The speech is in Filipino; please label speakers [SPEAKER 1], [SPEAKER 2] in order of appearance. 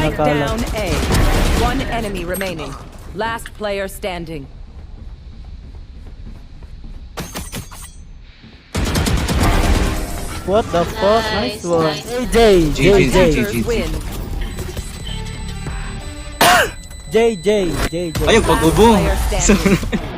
[SPEAKER 1] Spike
[SPEAKER 2] nakala.
[SPEAKER 1] down A. One enemy remaining. Last player standing.
[SPEAKER 2] What the fuck? Nice one.
[SPEAKER 3] Nice.
[SPEAKER 2] JJ, JJ,
[SPEAKER 1] Attackers win.
[SPEAKER 2] JJ, JJ.
[SPEAKER 4] Ayun, pag-ubo.
[SPEAKER 1] Player standing.